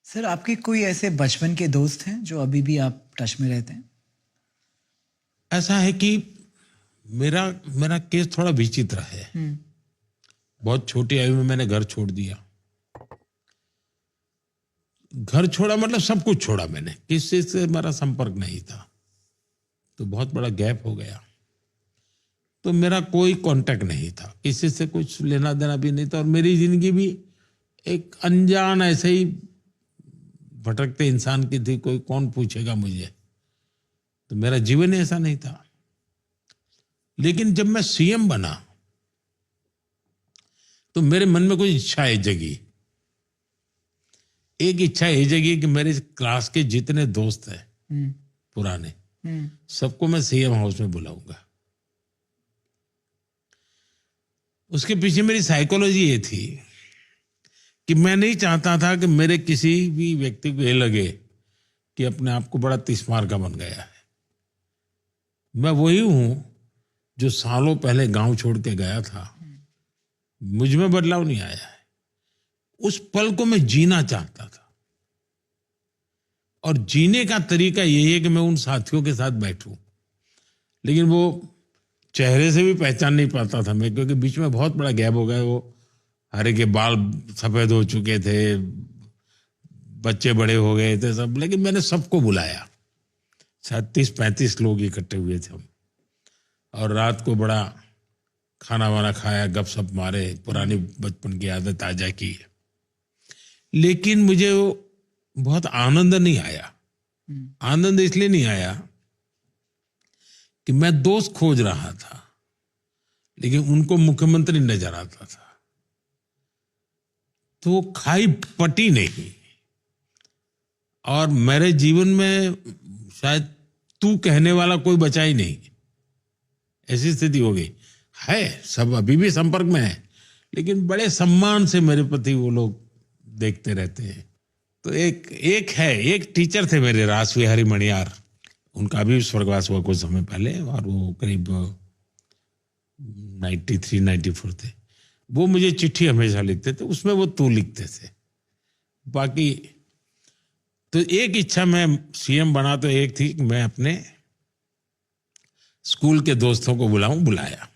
Sir, आपके कोई ऐसे बचपन के दोस्त हैं जो अभी भी आप टच में रहते हैं? ऐसा है कि मेरा मेरा केस थोड़ा विचित्र है। बहुत छोटी आयु में मैंने घर छोड़ दिया। घर छोड़ा मतलब सब कुछ छोड़ा मैंने, किसी से मेरा संपर्क नहीं था। तो बहुत बड़ा गैप हो गया। तो मेरा कोई कांटेक्ट नहीं था, किसी से कुछ लेना देना भी नहीं था, और मेरी जिंदगी भी एक अनजान ऐसे ही भटकते इंसान की थी। कोई कौन पूछेगा मुझे, तो मेरा जीवन ही ऐसा नहीं था। लेकिन जब मैं सीएम बना तो मेरे मन में कोई इच्छाएं जगी। एक इच्छा ये जगी कि मेरे क्लास के जितने दोस्त हैं पुराने, सबको मैं सीएम हाउस में बुलाऊंगा। उसके पीछे मेरी साइकोलॉजी ये थी कि मैं नहीं चाहता था कि मेरे किसी भी व्यक्ति को ये लगे कि अपने आप को बड़ा तिस्मार का बन गया है। मैं वही हूं जो सालों पहले गांव छोड़ के गया था। मुझ में बदलाव नहीं आया है। उस पल को मैं जीना चाहता था, और जीने का तरीका यही है कि मैं उन साथियों के साथ बैठूं। लेकिन वो चेहरे से भी पहचान नहीं पाता था मैं, क्योंकि बीच में बहुत बड़ा गैप हो गया। वो हरे के बाल सफेद हो चुके थे, बच्चे बड़े हो गए थे सब। लेकिन मैंने सबको बुलाया। 36-35 लोग इकट्ठे हुए थे हम, और रात को बड़ा खाना वाना खाया, गपशप मारे, पुरानी बचपन की आदत ताजा की। लेकिन मुझे वो बहुत आनंद नहीं आया। आनंद इसलिए नहीं आया कि मैं दोस्त खोज रहा था, लेकिन उनको मुख्यमंत्री नजर आता था। तो वो खाई पटी नहीं। और मेरे जीवन में शायद तू कहने वाला कोई बचा ही नहीं, ऐसी स्थिति हो गई है। सब अभी भी संपर्क में है, लेकिन बड़े सम्मान से मेरे प्रति वो लोग देखते रहते हैं। तो एक टीचर थे मेरे, रास विहारी मणियार। उनका भी स्वर्गवास हुआ कुछ समय पहले, और वो करीब 93-94 थे। वो मुझे चिट्ठी हमेशा लिखते थे, उसमें वो तू लिखते थे। बाकी तो एक इच्छा, मैं सीएम बना तो एक थी कि मैं अपने स्कूल के दोस्तों को बुलाया।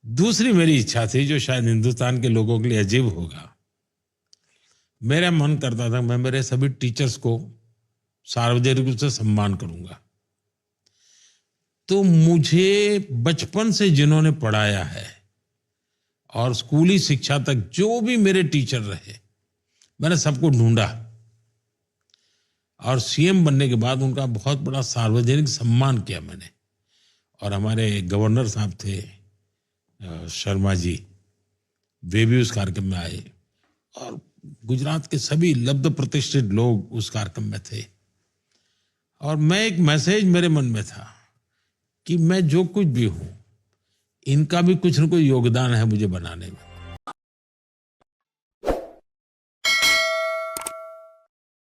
दूसरी मेरी इच्छा थी, जो शायद हिंदुस्तान के लोगों के लिए अजीब होगा। मेरा मन करता था मैं मेरे सभी टीचर्स को सार्वजनिक रूप से सम्मान करूंगा। तो मुझे बचपन से जिन्होंने पढ़ाया है और स्कूली शिक्षा तक जो भी मेरे टीचर रहे, मैंने सबको ढूंढा, और सीएम बनने के बाद उनका बहुत बड़ा सार्वजनिक सम्मान किया मैंने। और हमारे गवर्नर साहब थे शर्मा जी, वे भी उस कार्यक्रम में आए, और गुजरात के सभी लब्ध प्रतिष्ठित लोग उस कार्यक्रम में थे। और मैं एक मैसेज मेरे मन में था कि मैं जो कुछ भी हूं, इनका भी कुछ न कुछ योगदान है मुझे बनाने में।